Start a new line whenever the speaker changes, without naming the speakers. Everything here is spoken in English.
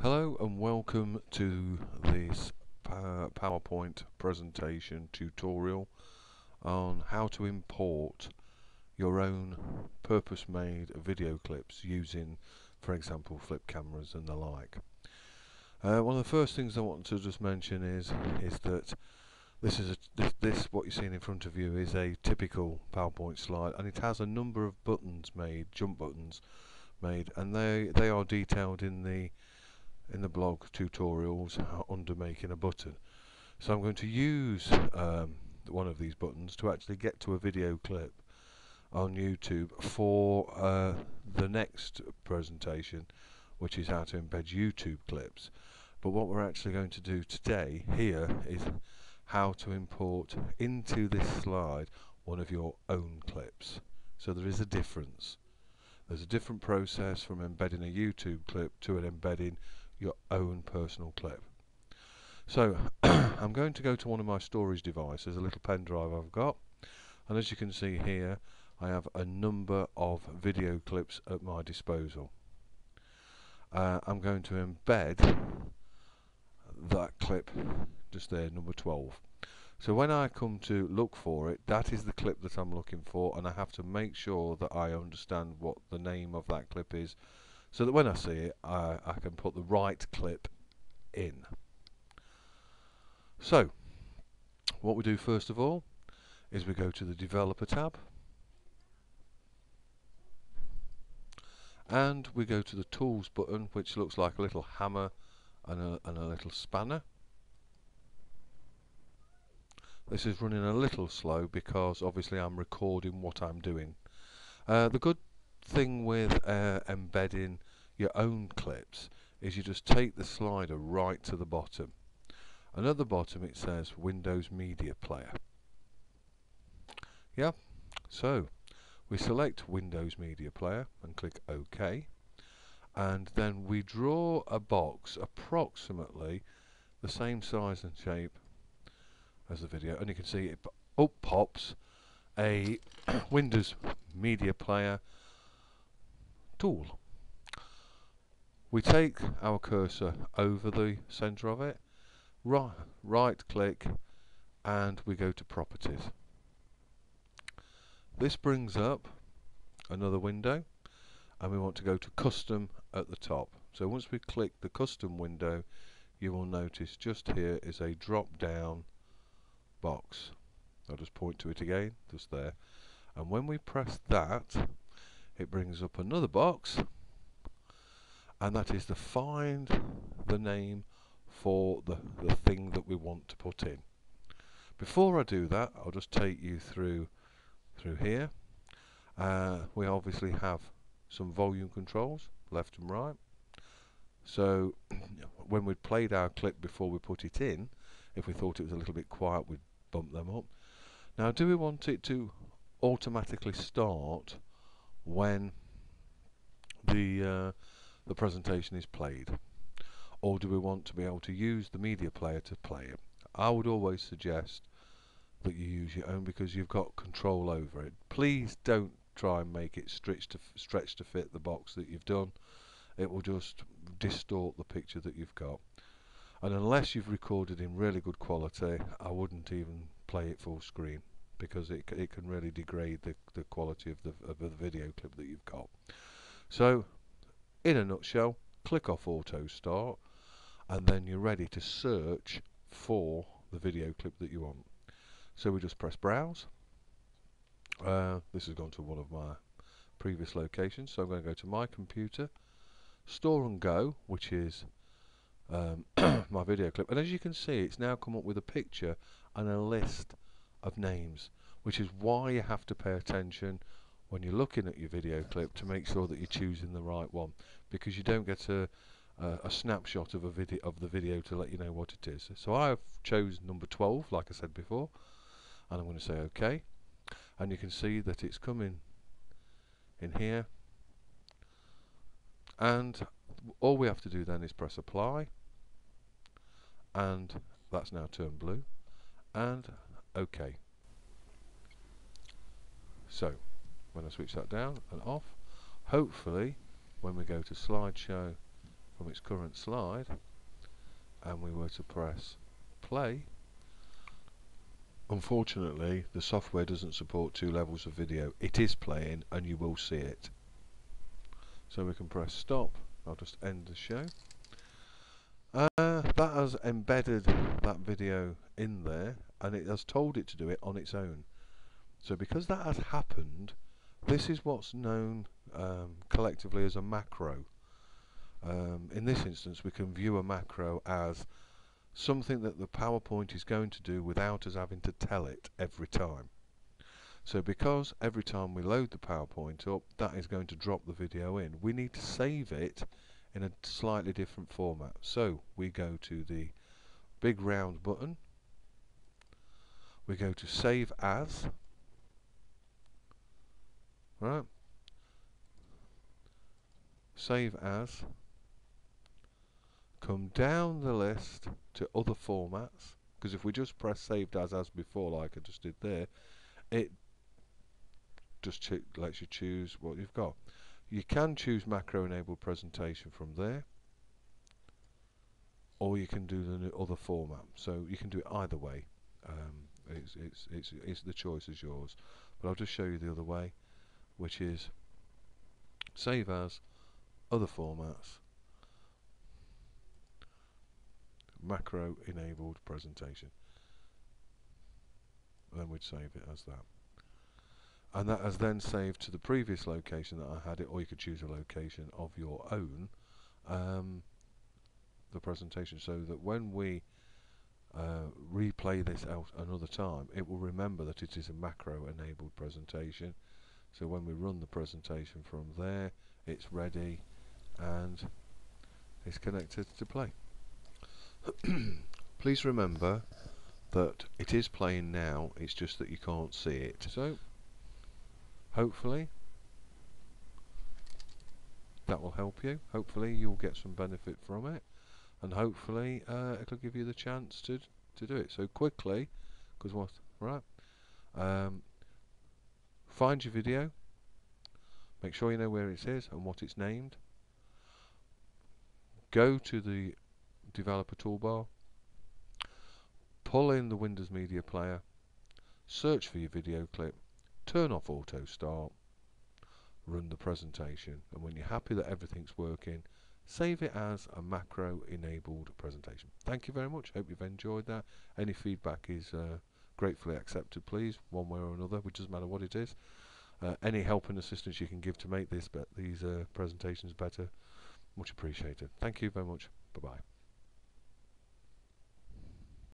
Hello and welcome to this PowerPoint presentation tutorial on how to import your own purpose-made video clips using, for example, flip cameras and the like. One of the first things I want to just mention is that this what you're seeing in front of you is a typical PowerPoint slide, and it has a number of buttons made, jump buttons made, and they are detailed in the blog tutorials under making a button. So I'm going to use one of these buttons to actually get to a video clip on YouTube for the next presentation, which is how to embed YouTube clips. But what we're actually going to do today here is how to import into this slide one of your own clips. So there is a difference. There's a different process from embedding a YouTube clip to an embedding your own personal clip. So I'm going to go to one of my storage devices, a little pen drive I've got, and as you can see here I have a number of video clips at my disposal. I'm going to embed that clip just there, number 12. So when I come to look for it, that is the clip that I'm looking for, and I have to make sure that I understand what the name of that clip is, so that when I see it I can put the right clip in. So what we do first of all is we go to the developer tab and we go to the tools button, which looks like a little hammer and a little spanner. This is running a little slow because obviously I'm recording what I'm doing. The good thing with embedding your own clips is you just take the slider right to the bottom, and at the bottom it says Windows Media Player. Yeah, so we select Windows Media Player and click OK, and then we draw a box approximately the same size and shape as the video, and you can see it up pops a Windows Media Player tool. We take our cursor over the center of it, right click, and we go to Properties. This brings up another window, and we want to go to Custom at the top. So once we click the Custom window, you will notice just here is a drop down box. I'll just point to it again, just there, and when we press that it brings up another box, and that is to find the name for the thing that we want to put in. Before I do that, I'll just take you through here. We obviously have some volume controls left and right, so when we played our clip before we put it in, if we thought it was a little bit quiet we'd bump them up. Now, do we want it to automatically start when the presentation is played, or do we want to be able to use the media player to play it? I would always suggest that you use your own because you've got control over it. Please don't try and make it stretch to fit the box that you've done. It will just distort the picture that you've got, and unless you've recorded in really good quality, I wouldn't even play it full screen because it can really degrade the quality of the video clip that you've got. So in a nutshell, click off auto start, and then you're ready to search for the video clip that you want. So we just press browse. This has gone to one of my previous locations, so I'm going to go to my computer, store and go, which is my video clip, and as you can see it's now come up with a picture and a list of names, which is why you have to pay attention when you're looking at your video clip to make sure that you're choosing the right one, because you don't get a snapshot of the video to let you know what it is. So I've chosen number 12 like I said before, and I'm going to say OK, and you can see that it's coming in here, and all we have to do then is press apply, and that's now turned blue, and OK. So when I switch that down and off, hopefully when we go to slideshow from its current slide and we were to press play, unfortunately the software doesn't support 2 levels of video. It is playing and you will see it. So we can press stop. I'll just end the show. That has embedded that video in there and it has told it to do it on its own. So because that has happened, this is what's known collectively as a macro. In this instance we can view a macro as something that the PowerPoint is going to do without us having to tell it every time. So because every time we load the PowerPoint up, that is going to drop the video in, we need to save it in a slightly different format. So we go to the big round button, we go to save as, right, save as, come down the list to other formats, because if we just press saved as before like I just did there, it just lets you choose what you've got. You can choose macro enabled presentation from there, or you can do the other format, so you can do it either way. It's the choice is yours, but I'll just show you the other way, which is save as, other formats, macro enabled presentation, and then we'd save it as that, and that has then saved to the previous location that I had it, or you could choose a location of your own, the presentation, so that when we replay this out another time, it will remember that it is a macro enabled presentation. So when we run the presentation from there, it's ready and it's connected to play. Please remember that it is playing now, it's just that you can't see it. So hopefully that will help you. Hopefully you'll get some benefit from it, and hopefully it'll give you the chance to do it. So quickly, because what, right, find your video, make sure you know where it is and what it's named, go to the developer toolbar, pull in the Windows Media Player, search for your video clip, turn off auto start, run the presentation, and when you're happy that everything's working, save it as a macro enabled presentation. Thank you very much, hope you've enjoyed that. Any feedback is gratefully accepted, please, one way or another, which doesn't matter what it is. Any help and assistance you can give to make these presentations better, much appreciated. Thank you very much, bye bye.